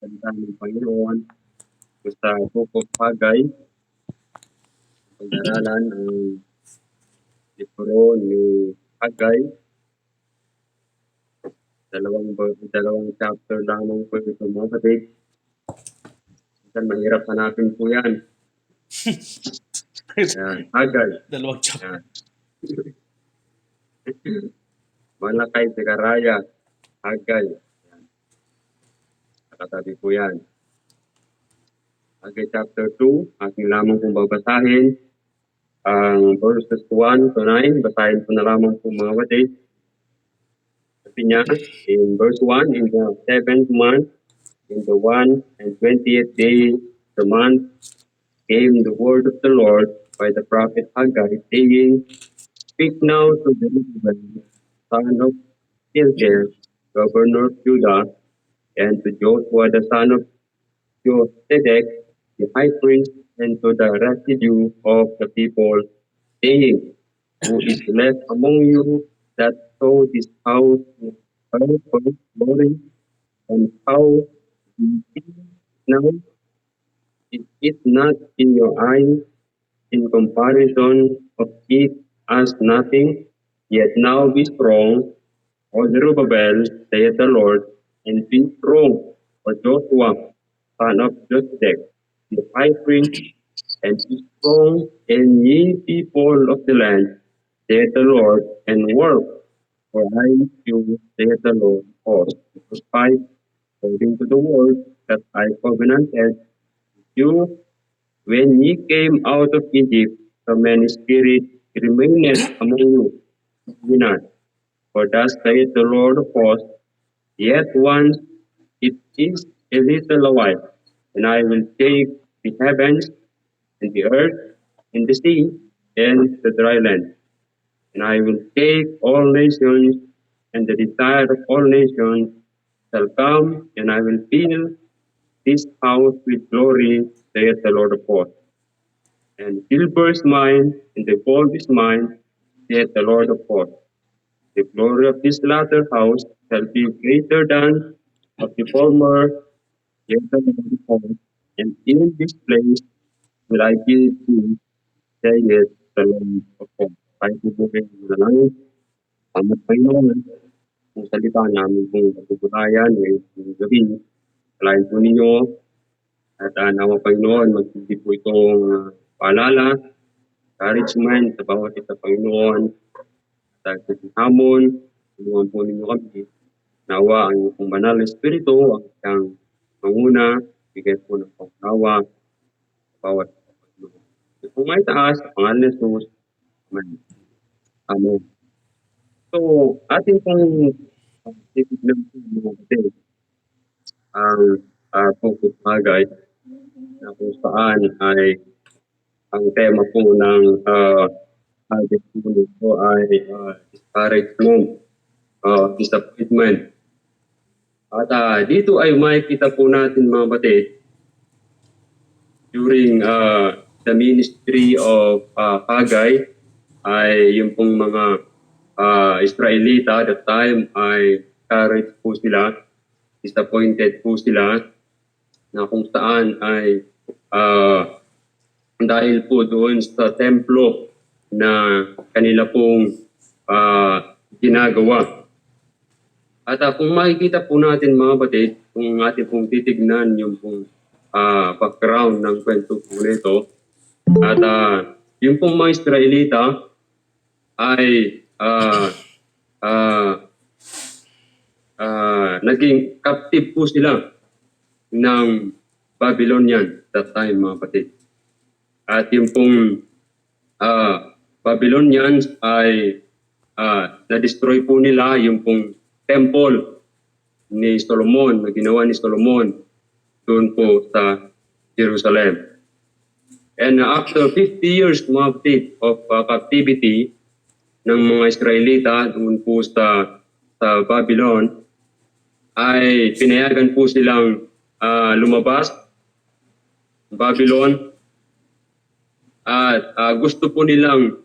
salita ng Panginoon sa Book of Haggai, pag-aralan ng libro ni Haggai, dalawang chapter lamang po ito mga kapatid. Minsan mahirap hanapin po yan. Ayan, Haggai. Dalawang chapter. Malakay, Zekaraya, Haggai. Ayan. Nakatabi po yan. Haggai chapter 2, aking lamang pong babasahin. Ang verses 1 to 9, basahin po na lamang po mga kapatid. Sabi niya, in verse 1, in the 7th month, in the 120th day of the month, came the word of the Lord by the prophet Haggai, saying, Speak now to Zerubbabel, son of Shealtiel, governor of Judah, and to Joshua the son of Josedek, the high priest, and to the residue of the people, saying, Who is left among you that saw this house with her first glory, and how you see now? Is it not in your eyes in comparison of it as nothing? Yet now be strong, O Zerubbabel, saith the Lord, and be strong, O Joshua, son of Josedek, the high priest, and be strong, and ye people of the land, saith the Lord, and work, for I with you, saith the Lord, for to fight according to the word that I covenanted with you when ye came out of Egypt. So many spirits remaineth among you, be not. For thus saith the Lord of hosts, Yet once it is a little while, and I will take the heavens and the earth and the sea and the dry land. And I will take all nations, and the desire of all nations shall come, and I will fill this house with glory, saith the Lord of hosts. And silver is mine, and the gold is mine, saith the Lord of hosts. The glory of this latter house shall be greater than of the former, saith the Lord of hosts. And in this place will I give you, saith the Lord of hosts. Kahit po kayo na lang, amat Panginoon, kung salita namin kung pagpupulayan, ngayong gabi, salain po ninyo, at nawa Panginoon, magsilbi po itong paalala, encouragement sa bawat isa Panginoon, at sa hamon, tulungan po ninyo kami, nawa ang inyong banal na Espiritu, ang isang manguna, bigay po ng pangnawa sa bawat isa Panginoon. Ito po may taas, sa pangalan ni Jesus, Amen. Amen. So, atin pong titignan po mga kapatid, ang focus Haggai, na kung saan ay ang tema po ng Haggai po nito ay discouragement, disappointment. At dito ay makikita po natin mga kapatid, during the ministry of Haggai, ay yung pong mga Israelita at that time ay discouraged po sila, disappointed po sila, na kung saan ay dahil po doon sa templo na kanila pong ginagawa. At kung makikita po natin mga batid, kung atin pong titignan yung pong background ng kwento po nito, at yung pong mga Israelita ay naging captive po sila ng Babylonian that time mga kapatid. At yung pong Babylonians ay na-destroy po nila yung pong temple ni Solomon, na ginawa ni Solomon doon po sa Jerusalem. And after 50 years mga kapatid of captivity ng mga Israelita doon po sa Babylon, ay pinayagan po silang lumabas sa Babylon at gusto po nilang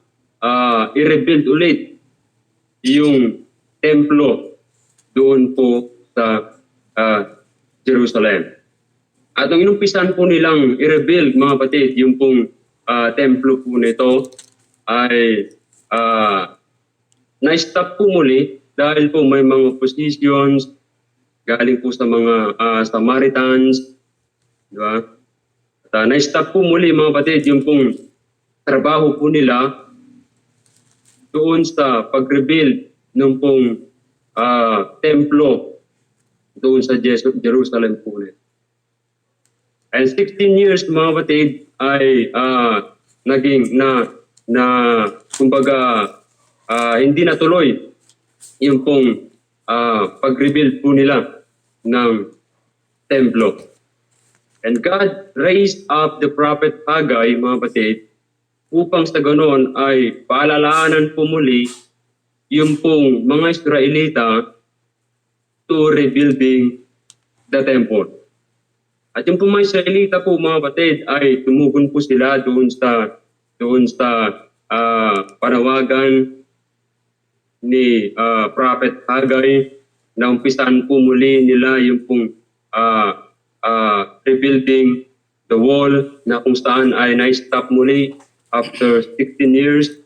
i-rebuild ulit yung templo doon po sa Jerusalem. At ang inumpisan po nilang i-rebuild, mga kapatid, yung pong templo po nito ay na-stop po muli dahil po may mga oppositions galing po sa mga Samaritans, di ba? At na-stop po muli, mga kapatid, yung pong trabaho po nila doon sa pag-rebuild ng pong templo doon sa Jerusalem po nito. And 16 years, mga kapatid, ay naging kumbaga, hindi natuloy yung pong pag-rebuild po nila ng templo. And God raised up the prophet Haggai, mga kapatid, upang sa ganoon ay paalalaanan po muli yung pong mga Israelita to rebuilding the temple. At yung pong mga Israelita po, mga kapatid, ay tumugon po sila doon sa panawagan ni Prophet Haggai na umpisan po muli nila yung pong rebuilding the wall na kung saan ay na-stop muli after 16 years.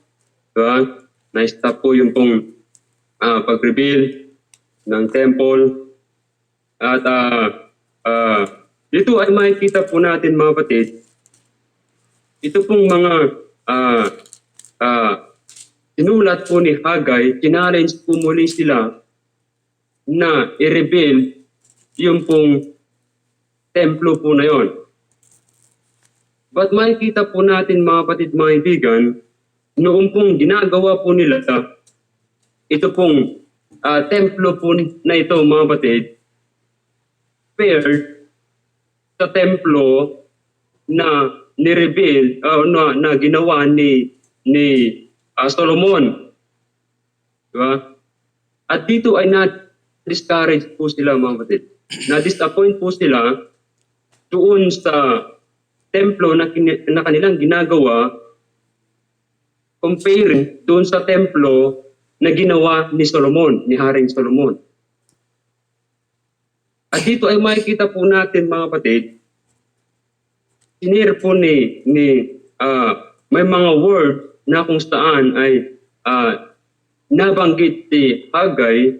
Diba? Na-stop po yung pong pag-rebuild ng temple. At dito ay makikita po natin, mga kapatid, ito pong mga sinulat po ni Haggai, challenge po muli sila na i-rebuild yung pong templo po na yon. But makikita po natin, mga kapatid, mga kaibigan, noong pong ginagawa po nila ito pong templo po na ito, mga kapatid, paired sa templo na ni-rebuild na ginawa ni Solomon. Diba? At dito ay na-discourage po sila, mga kapatid. Na-disappoint po sila doon sa templo na kanilang ginagawa comparing doon sa templo na ginawa ni Solomon, ni Haring Solomon. At dito ay makikita po natin, mga kapatid, sinir po may mga word na kung saan ay nabanggit si Haggai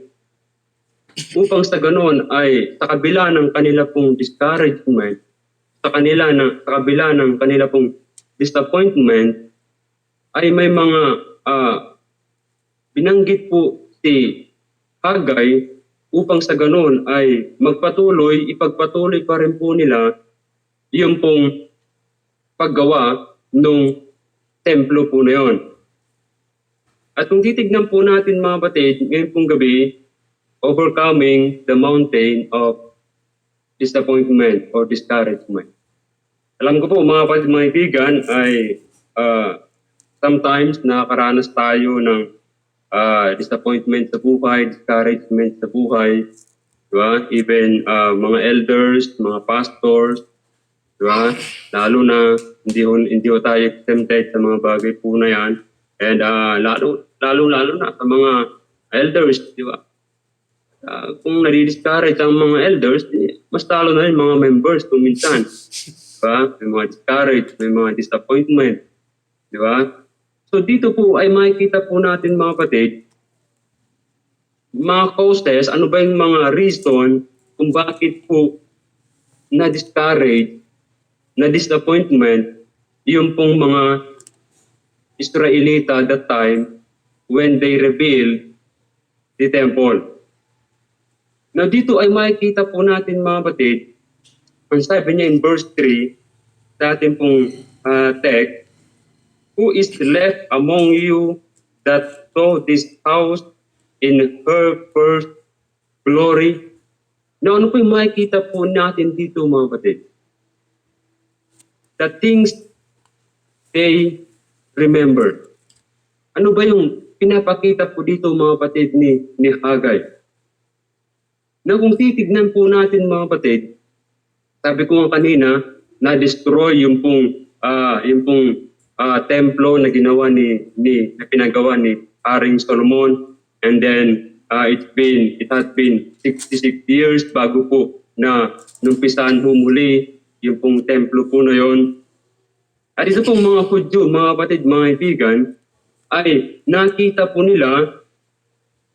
upang sa ganoon ay sa kabila ng kanila pong discouragement, sa kabila ng kanila pong disappointment, ay may mga binanggit po si Haggai upang sa ganoon ay ipagpatuloy pa rin po nila yung pong paggawa ng templo po na yon. At kung titignan po natin, mga kapatid, ngayon pong gabi, overcoming the mountain of disappointment or discouragement. Alam ko po, mga kapatid, mga kaibigan, ay sometimes nakakaranas tayo ng disappointment sa buhay, discouragement sa buhay, diba? Even mga elders, mga pastors, diba? Lalo na hindi ho tayo exempted sa mga bagay po na yan. And lalo na sa mga elders, diba? Kung nadi-discourage ang mga elders, mas talo na rin mga members kung minsan. Diba? May mga discourage, may mga disappointment. Diba? So dito po ay makikita po natin, mga kapatid, mga causes, ano ba yung mga reason kung bakit po na-discourage, na-disappointment yung pong mga Israelita at that time when they rebuild the temple. Now dito ay makikita po natin, mga kapatid, ang sabi niya in verse 3 sa ating pong text, who is left among you that saw this house in her first glory? Now, ano po yung makikita po natin dito, mga kapatid? The things they remember. Ano ba yung pinapakita po dito, mga kapatid, ni Haggai? Na kung titignan po natin, mga kapatid, sabi ko nga kanina, na-destroy yung pong templo na ginawa na pinagawa ni Haring Solomon, and then it has been 66 years bago po na numpisahan humuli yung pong templo po na yon. At ito pong mga Hudyo, mga kapatid, mga kaibigan, ay nakita po nila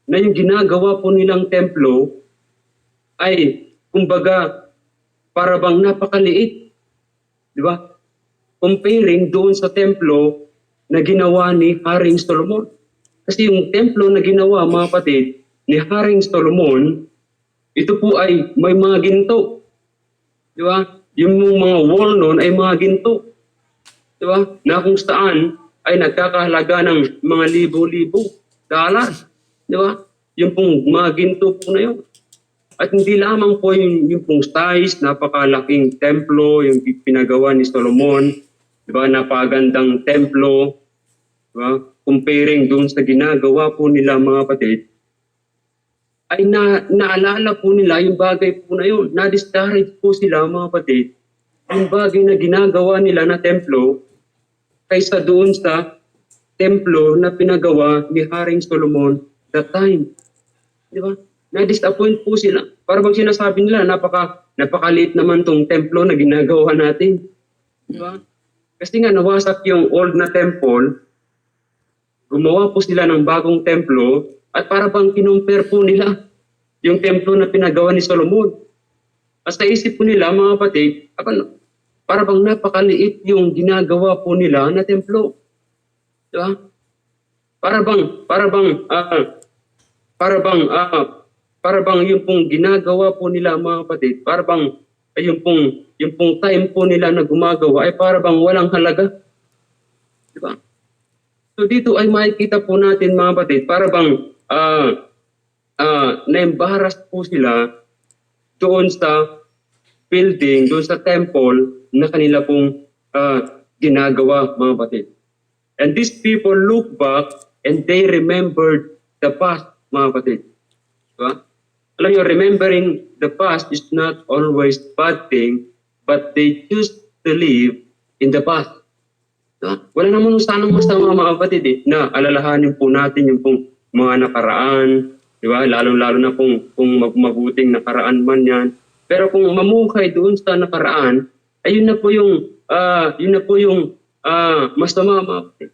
na yung ginagawa po nilang templo ay kumbaga para bang napakaliit. Di ba? Comparing doon sa templo na ginawa ni Haring Solomon. Kasi yung templo na ginawa, mga kapatid, ni Haring Solomon, ito po ay may mga ginto. Di ba? Yung mga wall noon ay mga ginto. Di ba? Na kung saan ay nagkakahalaga ng mga libo-libo dollar. Di ba? Yung pong mga ginto po na yun. At hindi lamang po yung pong size, napakalaking templo, yung pinagawa ni Solomon, di ba? Napagandang templo, di ba? Comparing doon sa ginagawa po nila, mga kapatid, ay naalala po nila yung bagay po na yun. Na-discourage po sila, mga kapatid, yung bagay na ginagawa nila na templo kaysa doon sa templo na pinagawa ni Haring Solomon that time. Di ba? Na-disappoint po sila. Para bang sinasabi nila, napakaliit naman tong templo na ginagawa natin. Di ba? Kasi nga nawasak yung old na temple, gumawa po sila ng bagong templo, at para bang kinumpare po nila yung templo na pinagawa ni Solomon. At sa isip po nila, mga kapatid, para bang napakaliit yung ginagawa po nila na templo. Di ba? Para bang yung pong ginagawa po nila, mga kapatid, para bang yung pong time po nila na gumagawa ay para bang walang halaga. Di ba? So dito ay makikita po natin, mga kapatid, para bang na-embarrass po sila doon sa building, doon sa temple na kanila pong ginagawa, mga kapatid. And these people look back and they remembered the past, mga kapatid. Diba? Alam nyo, remembering the past is not always bad thing, but they choose to live in the past. Diba? Wala naman sanang masama, mga kapatid, na alalahanin po natin yung pong mga nakaraan, diba? Lalo-lalo na kung mabuting nakaraan man yan. Pero kung mamukay doon sa nakaraan, ay yun na po yung masama, mga kapatid.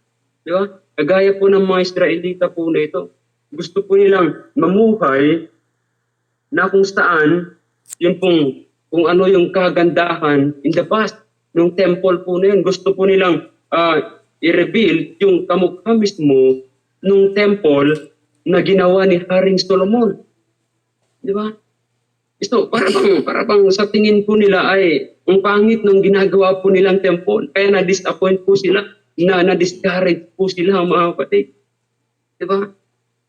Diba? Kagaya po ng mga Israelita po na ito. Gusto po nilang mamuhay na kung saan yung kung ano yung kagandahan in the past ng temple po na yun. Gusto po nilang i-rebuild yung kamukha mismo ng temple na ginawa ni Haring Solomon. Di ba? Ito, para bang sa tingin po nila ay ang pangit ng ginagawa po nilang temple. Kaya na-disappoint po sila, na-discourage po sila, mga kapatid. Di ba?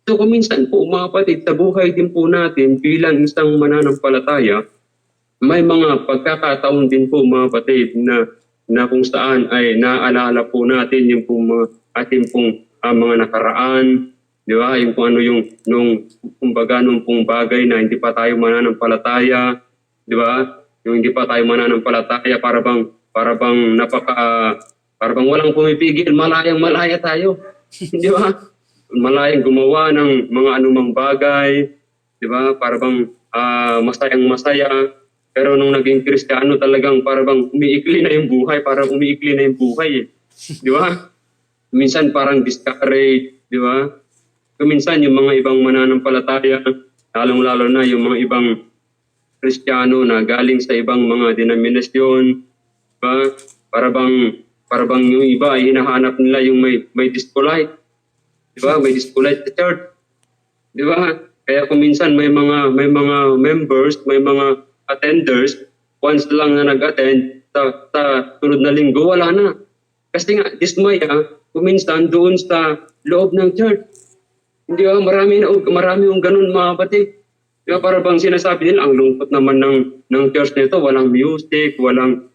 So kung minsan po, mga kapatid, sa buhay din po natin bilang isang mananampalataya, may mga pagkakataon din po, mga kapatid, na kung saan ay naaalala po natin yung pong ating pong mga nakaraan, di ba? Yung kung ano nung pong bagay na hindi pa tayo mananampalataya, di ba? Yung hindi pa tayo mananampalataya, para bang walang pumipigil, malaya tayo. Di ba? Malayang gumawa ng mga anumang bagay, di ba? Para bang masayang-masaya. Pero nung naging Kristiyano, talagang para bang umiikli na yung buhay, Di ba? Minsan parang discouraged, di ba? Minsan yung mga ibang mananampalataya, lalong-lalo na yung mga ibang Kristiyano na galing sa ibang mga denominasyon, di ba? Para bang yung iba ay hinahanap nila yung may dispolite. Di ba? May dispolite sa church. Di ba? Kaya kung minsan may mga members, may mga attenders, once lang na nag-attend, sa sunod na linggo, wala na. Kasi nga, dismaya, kung minsan doon sa loob ng church. Hindi ba? Marami yung ganun, mga kapatid. Di ba? Para bang sinasabi nila, ang lungkot naman ng church nito, walang music, walang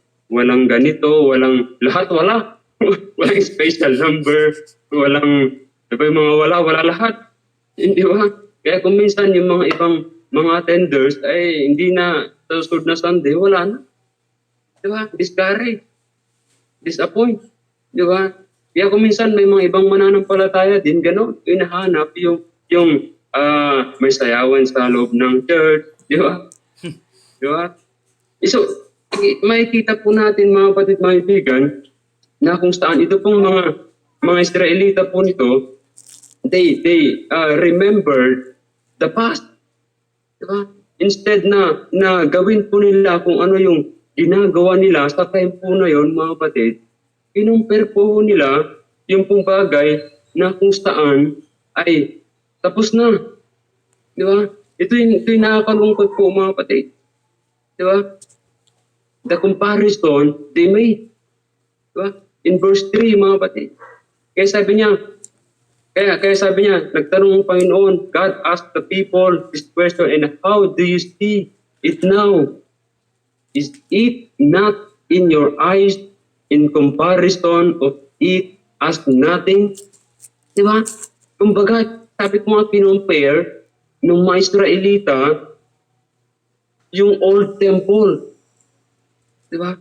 ganito, lahat wala. Walang special number, walang, diba yung mga wala lahat. Hindi ba? Kaya kung minsan yung mga ibang mga attenders ay hindi na sa susunod na Sunday, wala na. Diba? Discourage. Disappoint. Diba? Kaya kung minsan may mga ibang mananampalataya din, gano'n, hinahanap yung may sayawan sa loob ng church. Diba? Diba? So, makikita po natin mga kapatid, mga kaibigan, na kung saan ito pong mga Israelita po nito, they remembered the past. Diba? Instead na gawin po nila kung ano yung ginagawa nila sa time po na yon, mga kapatid, kinumpir po nila yung pong bagay na kung saan ay tapos na. Di ba? Ito yung nakakalungkot po, mga kapatid. Di ba? The comparison they made. Di ba? In verse 3, mga kapatid. Kaya sabi niya, nagtanong ang Panginoon, God asked the people this question, and how do you see it now? Is it not in your eyes in comparison of it as nothing? Di ba? Kumbaga, sabi ko nga kinumpare ng mga Israelita yung old temple. Di ba?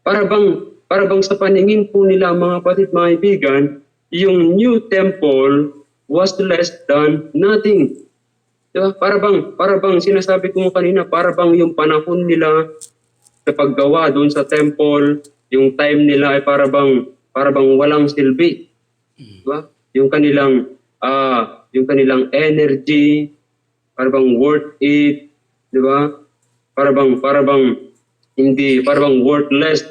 Para bang sa paningin po nila, mga kapatid, mga kaibigan, yung new temple was less than nothing. Diba? Para bang sinasabi ko kanina, para bang yung panahon nila sa paggawa doon sa temple, yung time nila ay para bang walang silbi. Diba? Yung kanilang energy, para bang worth it, diba? Para bang worthless.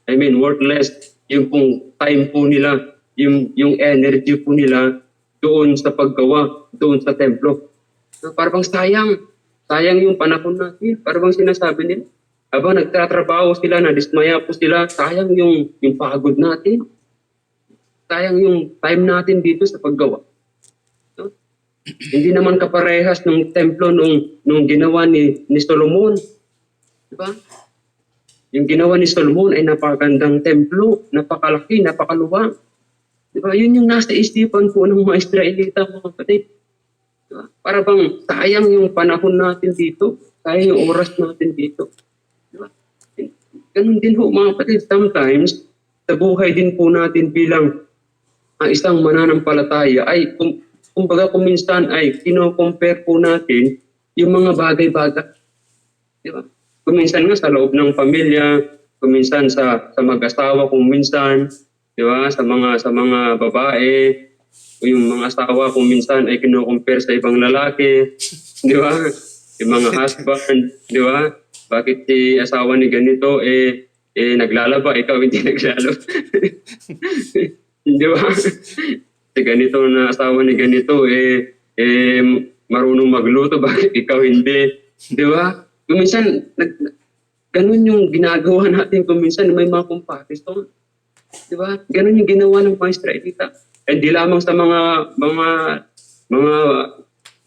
Worthless yung pong time po nila, yung energy po nila doon sa paggawa, doon sa templo. So, parang sayang yung panahon natin. Parang sinasabi nila, habang nagtatrabaho sila, nadismaya po sila, sayang yung pagod natin. Sayang yung time natin dito sa paggawa. So, hindi naman kaparehas ng templo nung ginawa ni Solomon. Diba? Yung ginawa ni Solomon ay napakagandang templo, napakalaki, napakaluwang. Diba? Yun yung nasa isipan po ng mga Israelita, mga kapatid. Diba? Para bang sayang yung panahon natin dito, sayang yung oras natin dito. Diba? Ganun din po, mga kapatid, sometimes, sa buhay din po natin bilang isang mananampalataya, ay kumbaga kuminsan ay kino-compare po natin yung mga bagay-bagay. Diba? Kuminsan nga sa loob ng pamilya, kuminsan sa mag-asawa, kuminsan, di ba? Sa mga babae, yung mga asawa kuminsan ay kino-compare sa ibang lalaki, di ba? Yung mga husband, di ba? Bakit si asawa ni ganito naglalaba, ikaw hindi naglalaba. Di ba? Si ganito na asawa ni ganito marunong magluto, bakit ikaw hindi? Di ba? Kuminsan, ganun yung ginagawa natin kuminsan, may mga comparison. Di ba? Ganun yung ginawa ng mga Israelita. Di lamang sa mga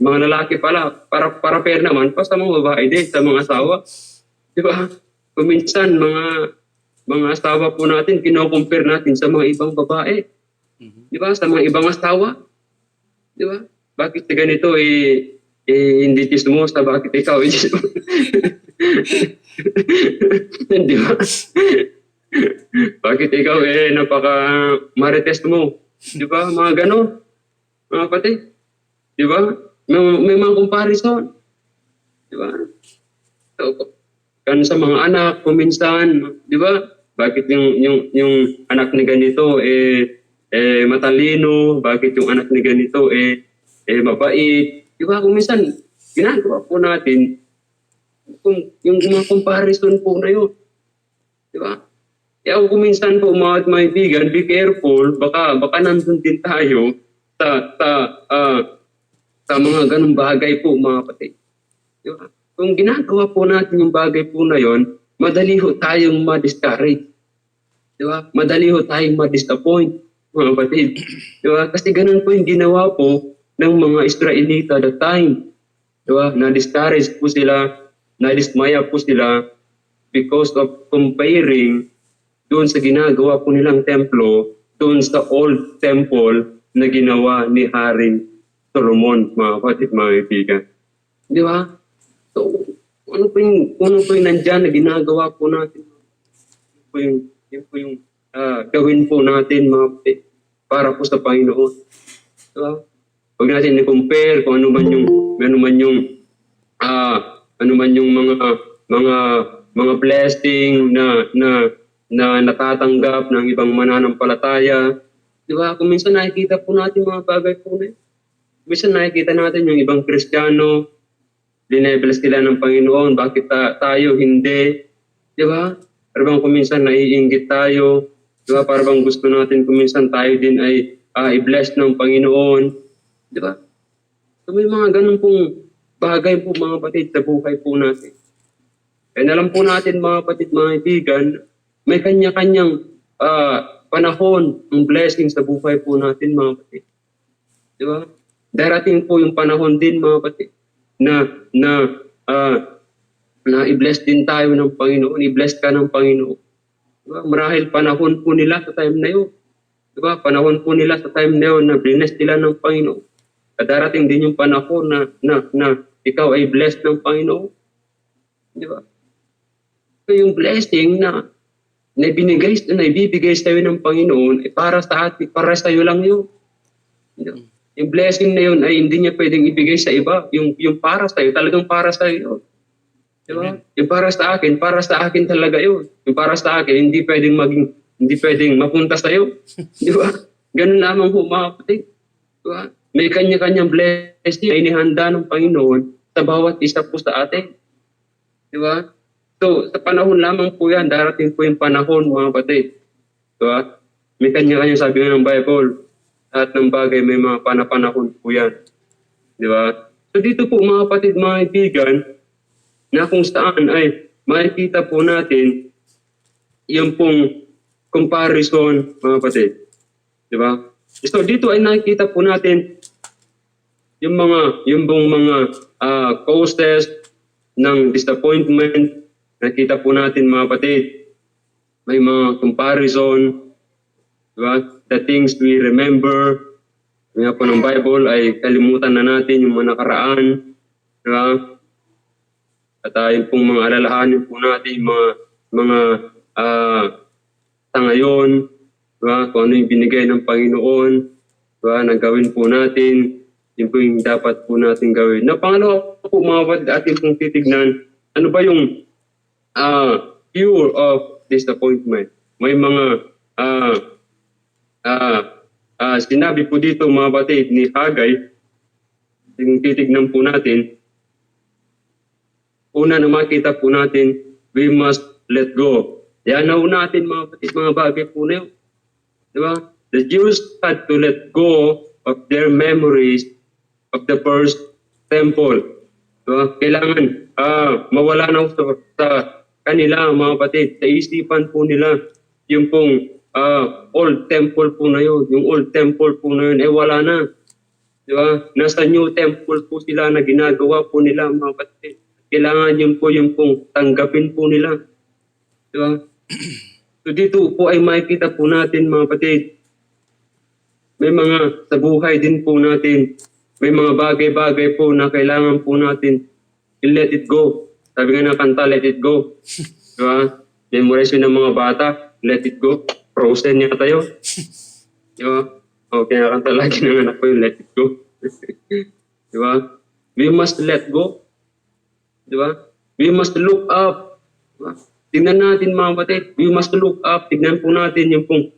lalaki pala, para fair naman, pa sa mga babae din, sa mga asawa. Di ba? Kuminsan, mga asawa po natin, kino-compare natin sa mga ibang babae. Di ba? Sa mga ibang asawa. Di ba? Bakit ganito hindi chismosa, bakit ikaw hindi di ba? Bakit ikaw napaka marites mo? Di ba? Mga gano'n. Mga kapatid. Di ba? May mga comparison. Di ba? So, kan sa mga anak, kuminsan, di ba? Bakit yung anak ni ganito matalino? Bakit yung anak ni ganito mabait? Di ba? Kuminsan, ginagawa po natin yung mga comparison po na yun. Di ba? Kaya kuminsan po, mga kaibigan, be careful, baka nandun din tayo sa mga ganung bagay po, mga kapatid. Di ba? Kung ginagawa po natin yung bagay po na yon, madali ho tayong ma-discourage. Di ba? Madali ho tayong ma-disappoint, mga kapatid. Di ba? Kasi ganun po yung ginawa po ng mga Israelita at the time. Di ba? Na-discourage po sila, na-dismaya po sila because of comparing doon sa ginagawa po nilang templo, doon sa old temple na ginawa ni Haring Solomon, mga kapatid, mga kaibigan. Di ba? So, ano po yung nandyan na ginagawa po natin? Yun po yung gawin po natin, mga kapatid, para po sa Panginoon. Di ba? Huwag natin i-compare kung ano man yung mga mga blessing na natatanggap ng ibang mananampalataya. Di ba? Kung minsan nakikita po natin mga bagay po na yun. Minsan nakikita natin yung ibang Kristiyano, dinebless sila ng Panginoon, bakit tayo hindi? Di ba? Parang kung minsan naiinggit tayo, di ba? Parang gusto natin kung minsan tayo din ay i-bless ng Panginoon. Di ba? So may mga ganun pong bagay po mga kapatid sa buhay po natin. Kaya alam po natin mga kapatid, mga kaibigan, may kanya-kanyang panahon ng blessing sa buhay po natin mga kapatid. Di ba? Darating po yung panahon din mga kapatid na i-bless din tayo ng Panginoon, i-bless ka ng Panginoon. Diba? Marahil panahon po nila sa time na yun. Diba? Panahon po nila sa time na yun na bless nila ng Panginoon. At darating din yung panahon na ikaw ay blessed ng Panginoon. Diba? So yung blessing na ibibigay sa iyo ng Panginoon ay para sa atin, para sa iyo lang yun. Diba? Yung blessing na yun ay hindi niya pwedeng ibigay sa iba. Yung para sa iyo, talagang para sa iyo. Diba? Yung para sa akin talaga yun. Yung para sa akin, hindi pwedeng mapunta sa iyo. Di ba? Ganun lamang po mga kapatid. Diba? May kanya-kanyang blessing na inihanda ng Panginoon sa bawat isa po sa atin. Di ba? So, sa panahon lamang po yan, darating po yung panahon mga kapatid. Diba? May kanya-kanyang sabi nga ng Bible, lahat ng bagay may mga panahon po yan. Di ba? So dito po mga kapatid, mga kaibigan, na kung saan ay makikita po natin yung pong comparison, mga kapatid. Di ba? So dito ay nakikita po natin yung mga causes ng disappointment. Nakita po natin mga kapatid. May mga comparison. Di ba? The things we remember. Nga po ng Bible ay kalimutan na natin yung mga nakaraan. Di ba? At yung pong mga alalahanin po natin, mga sa ngayon, diba? Kung ano yung binigay ng Panginoon, diba? Nagawin po natin, yun po yung dapat po natin gawin. Na pangalawa po mga kapatid, ating pong titignan, ano ba yung cure of disappointment? May mga sinabi po dito mga kapatid ni Haggai, yung titignan po natin, una na makita po natin, we must let go. Yan na natin mga kapatid, mga bagay po na yun. Diba? The Jews had to let go of their memories of the first temple. Diba? Kailangan mawala na sa kanila mga kapatid, sa isipan po nila, yung pong old temple po na yun. Yung old temple po na yun, wala na. Diba? Nasa new temple po sila na ginagawa po nila mga kapatid. Kailangan yun po yung pong tanggapin po nila. Diba? So dito po ay makikita po natin mga kapatid, may mga sa buhay din po natin, may mga bagay-bagay po na kailangan po natin i-let it go. Sabi nga ng kanta, let it go. Diba? Memorize yun ng mga bata, let it go. Frozen niya tayo. Diba? Okay, nakanta lagi ng anak ko yung let it go. Diba? We must let go. Diba? We must look up. Diba? Tignan natin mga kapatid. We must look up. Tignan po natin yung pong,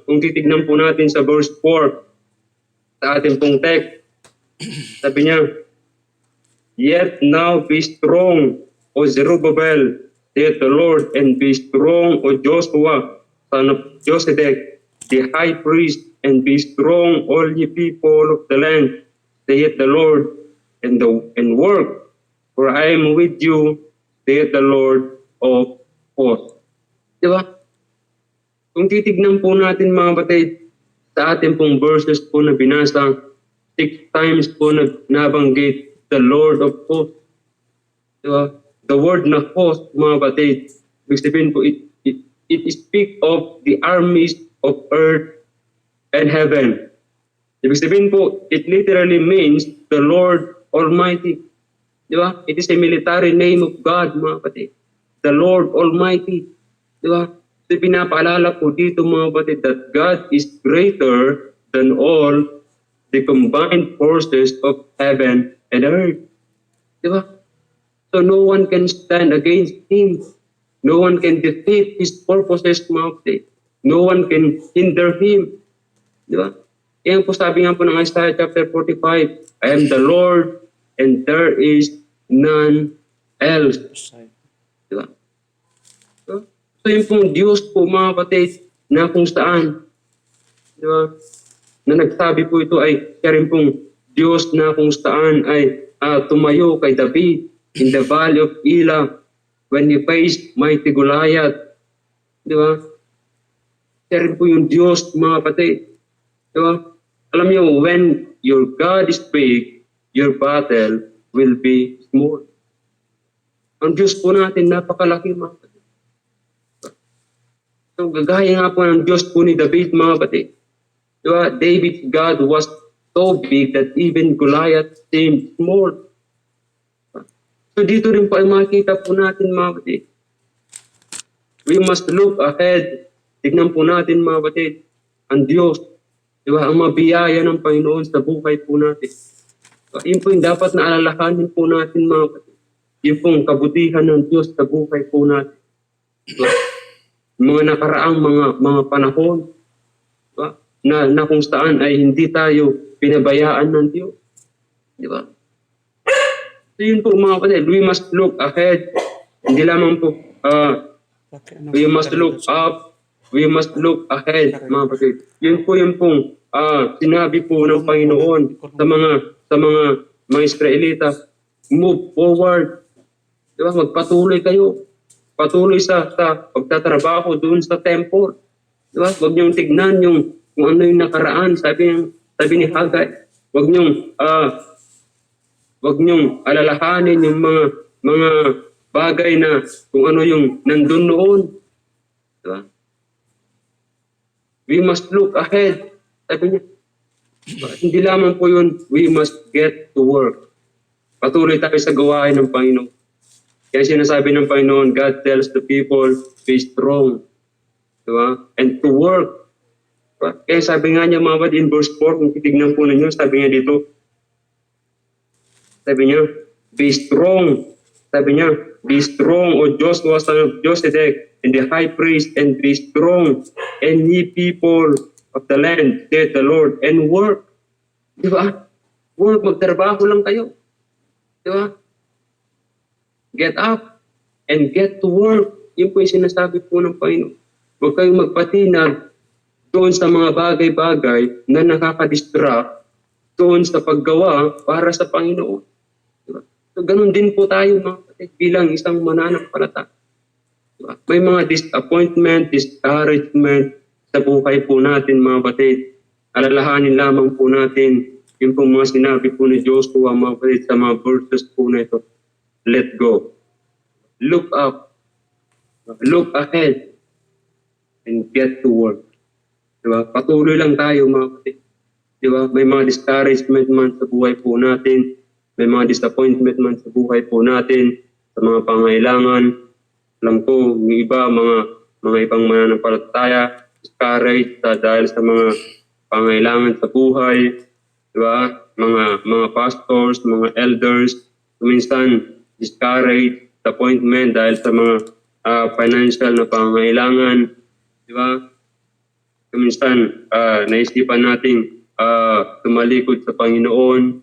kung titignan po natin sa verse 4, sa ating pong text, sabi niya, yet now be strong, O Zerubbabel, saith the Lord, and be strong, O Joshua, son of Josedek, the high priest, and be strong, all ye people of the land, saith the Lord, and work, for I am with you, saith the Lord of hosts. Diba? Kung titignan po natin mga kapatid, sa ating pong verses po na binasa, 6 times po na nabanggit the Lord of hosts. Diba? The word na host, mga kapatid, ibig sabihin po, it speaks of the armies of earth and heaven. Ibig sabihin po, it literally means the Lord Almighty. Diba? It is a military name of God, mga kapatid. The Lord Almighty. Diba? So pinapaalala po dito mga kapatid that God is greater than all the combined forces of heaven and earth. Diba? So no one can stand against Him. No one can defeat His purposes, mga kapatid. No one can hinder Him. Di ba? Yan po sabi nga po ng Isaiah chapter 45, I am the Lord and there is none else. Di ba? So yun pong Diyos po, mga kapatid, na kung saan, di ba, na nagsabi po ito ay siya rin pong Diyos na kung saan ay tumayo kay David in the valley of Elah when he faced mighty Goliath. Di ba? Siya rin po yung Diyos, mga kapatid. Di ba? Alam niyo, when your God is big, your battle will be small. Ang Diyos po natin, napakalaki, mga kapatid. So, gagaya nga po ng Diyos po ni David, mga kapatid. Diba? David's God was so big that even Goliath seemed small. So dito rin po ay makikita po natin, mga kapatid. We must look ahead. Tignan po natin, mga kapatid, ang Diyos. Diba? Ang mabiyaya ng Panginoon sa buhay po natin. Diba? Yun po yung dapat na alalahanin po natin, mga kapatid. Yun po ang kabutihan ng Diyos sa buhay po natin. Diba? Mga nakaraang mga panahon, diba? Na kung saan ay hindi tayo pinabayaan ng Diyos. Di ba? So yun po, mga kapatid, we must look ahead. Hindi lamang po, we must look up, we must look ahead, mga kapatid. Yun po yung pong sinabi po ng Panginoon sa mga Israelita, move forward. Di ba? Magpatuloy kayo. Patuloy sa pagtatrabaho doon sa temple. Di ba? Huwag niyong tignan kung ano yung nakaraan. Sabi ni Haggai, huwag niyong alalahanin yung mga bagay na kung ano yung nandun noon. Diba? We must look ahead. Sabi niya, hindi lamang po yun, we must get to work. Patuloy tayo sa gawain ng Panginoon. Kaya sinasabi ng Panginoon, God tells the people, be strong. Diba? And to work. Kaya sabi nga niya, mga kapatid, in verse 4, kung titignan po ninyo, sabi niya dito, sabi niya, be strong. Sabi niya, be strong, O Joshua, son of Josedek, and the high priest, and be strong, and ye people of the land, saith the Lord, and work. Di ba? Work, magtrabaho lang kayo. Di ba? Get up and get to work. Yun po yung sinasabi po ng Panginoon. Huwag kayong magpatinag doon sa mga bagay-bagay na nakaka-distract doon sa paggawa para sa Panginoon. Diba? So, ganun din po tayo, mga kapatid, bilang isang mananampalataya. Diba? May mga disappointment, discouragement sa buhay po natin, mga kapatid. Alalahanin lamang po natin yung po mga sinabi po ni Joshua, mga kapatid, sa mga verses po na ito. Let go. Look up. Look ahead. And get to work. Diba? Patuloy lang tayo, mga kapatid. Diba? May mga discouragement man sa buhay po natin. May mga disappointment man sa buhay po natin. Sa mga pangailangan. Alam ko, yung iba, mga ibang mananampalataya, discouraged dahil sa mga pangailangan sa buhay. Diba? Mga pastors, mga elders, minsan discouraged, disappointment dahil sa mga financial na pangailangan. Diba? Minsan, naisipan natin tumalikod sa Panginoon,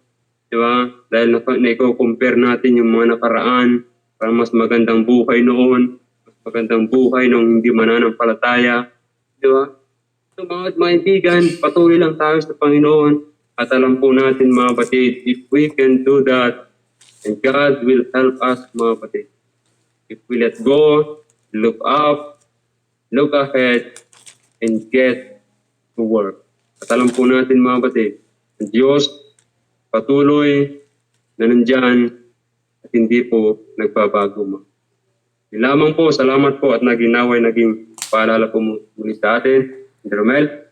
di ba? Dahil na-compare natin yung mga nakaraan, para mas magandang buhay noon, mas magandang buhay nung hindi mananampalataya, di ba? So mga kaibigan, patuloy lang tayo sa Panginoon at alam po natin, mga kapatid, if we can do that, and God will help us, mga kapatid. If we let go, look up, look ahead, and get to work. At alam po natin, mga kapatid, ang Diyos patuloy na nandyan at hindi po nagbabago mo. Lamang po, salamat po at naging paalala po muli sa atin. Romel.